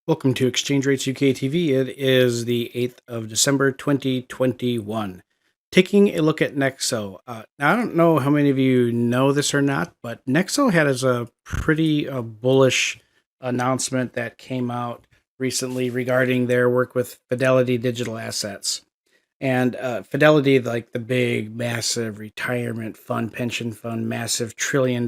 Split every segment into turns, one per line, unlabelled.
Welcome to Exchange Rates UK TV. It is the 8th of December 2021. Taking a look at NEXO. Now, I don't know how many of you know this or not, but NEXO had a pretty bullish announcement that came out recently regarding their work with Fidelity Digital Assets. And Fidelity, like the big, massive retirement fund, pension fund, massive $1 trillion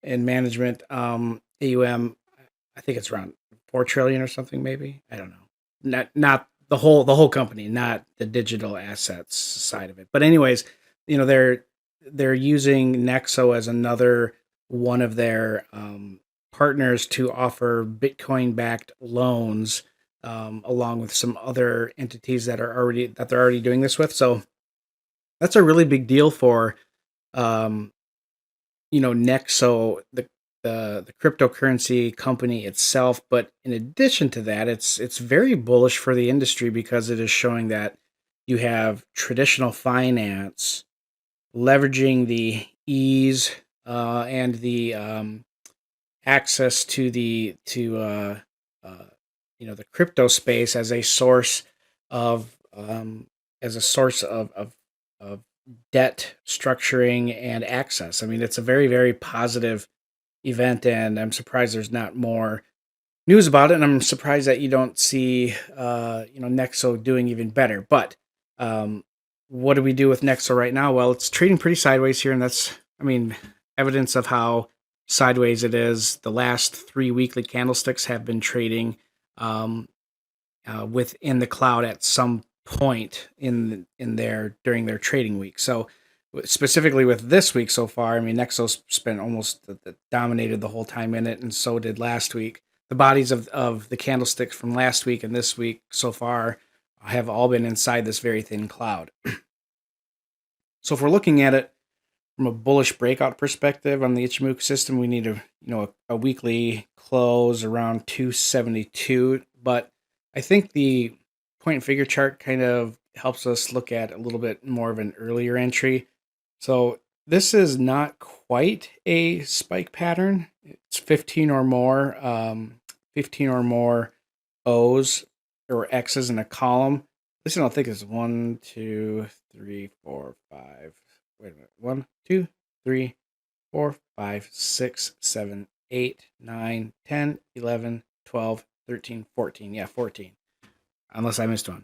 in management. AUM, I think it's around 4 trillion or something, maybe. I don't know. Not the whole company, not the digital assets side of it. But anyways, they're using Nexo as another one of their partners to offer Bitcoin backed loans, along with some other entities they're already doing this with. So that's a really big deal for um, Nexo, the cryptocurrency company itself. But in addition to that, it's very bullish for the industry because it is showing that you have traditional finance leveraging the ease and the access to the crypto space as a source of of debt structuring and access. I mean, it's a very, very positive event, and I'm surprised there's not more news about it. And I'm surprised that you don't see, Nexo doing even better. But um, what do we do with Nexo right now? Well, it's trading pretty sideways here, and that's, I mean, evidence of how sideways it is. The last three weekly candlesticks have been trading um, within the cloud at some point in their during their trading week. So specifically with this week so far, I mean, Nexos spent almost dominated the whole time in it, and so did last week. The bodies of the candlesticks from last week and this week so far have all been inside this very thin cloud. So if we're looking at it from a bullish breakout perspective on the Ichimoku system, we need a weekly close around 272. But I think the point and figure chart kind of helps us look at a little bit more of an earlier entry. So this is not quite a spike pattern. It's 15 or more O's or X's in a column. This I don't think is 1, 2, 3, 4, 5. Wait a minute. 1, 2, 3, 4, 5, 6, 7, 8, 9, 10, 11, 12, 13, 14. Yeah, 14. Unless I missed one.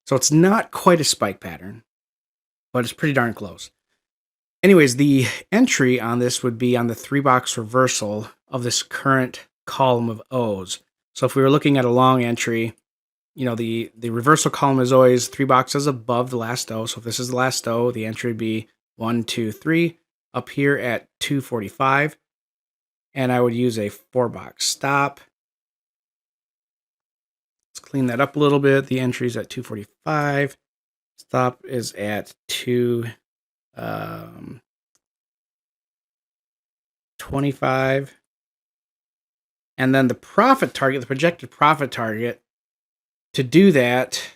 So it's not quite a spike pattern, but it's pretty darn close. Anyways, the entry on this would be on the 3-box reversal of this current column of O's. So if we were looking at a long entry, the reversal column is always 3 boxes above the last O. So if this is the last O, the entry would be 1, 2, 3 up here at 245. And I would use a 4-box stop. Let's clean that up a little bit. The entry is at 245. Stop is at 225. And then the profit target, the projected profit target, to do that,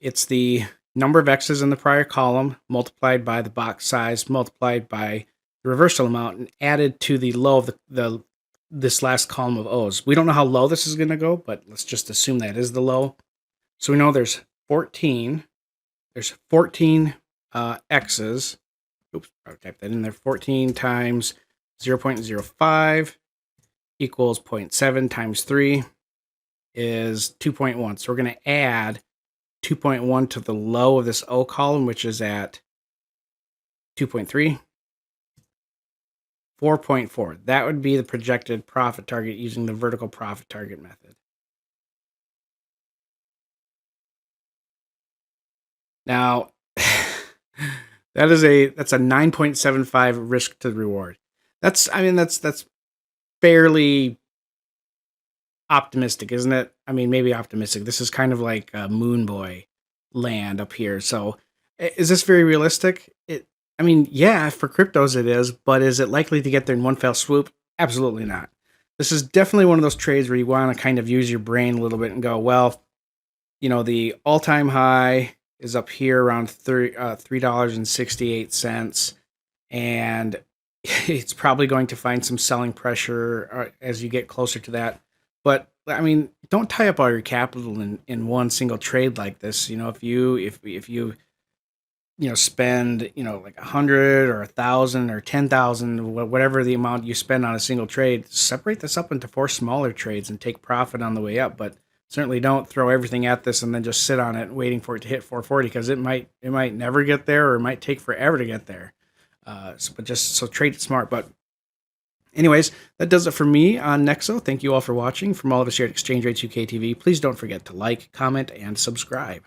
it's the number of X's in the prior column multiplied by the box size multiplied by the reversal amount and added to the low of this last column of O's. We don't know how low this is going to go, but let's just assume that is the low. So we know there's 14. There's 14 X's. Oops, I typed that in there. 14 times 0.05 equals 0.7 times 3 is 2.1. So we're going to add 2.1 to the low of this O column, which is at 2.3. 4.4. That would be the projected profit target using the vertical profit target method. Now, that's a 9.75 risk to reward. That's fairly optimistic, isn't it? I mean, maybe optimistic. This is kind of like Moon Boy land up here. So, is this very realistic? Yeah, for cryptos it is, but is it likely to get there in one fell swoop? Absolutely not. This is definitely one of those trades where you want to kind of use your brain a little bit and go, well, the all-time high is up here around $3.68, and it's probably going to find some selling pressure as you get closer to that. But I mean, don't tie up all your capital in one single trade like this. If you spend like 100 or 1,000 or 10,000, whatever the amount you spend on a single trade, separate this up into four smaller trades and take profit on the way up. But certainly don't throw everything at this and then just sit on it waiting for it to hit 440, because it might never get there, or it might take forever to get there. But just so trade it smart. But anyways, that does it for me on Nexo. Thank you all for watching. From all of us here at Exchange Rates UK TV, please don't forget to like, comment, and subscribe.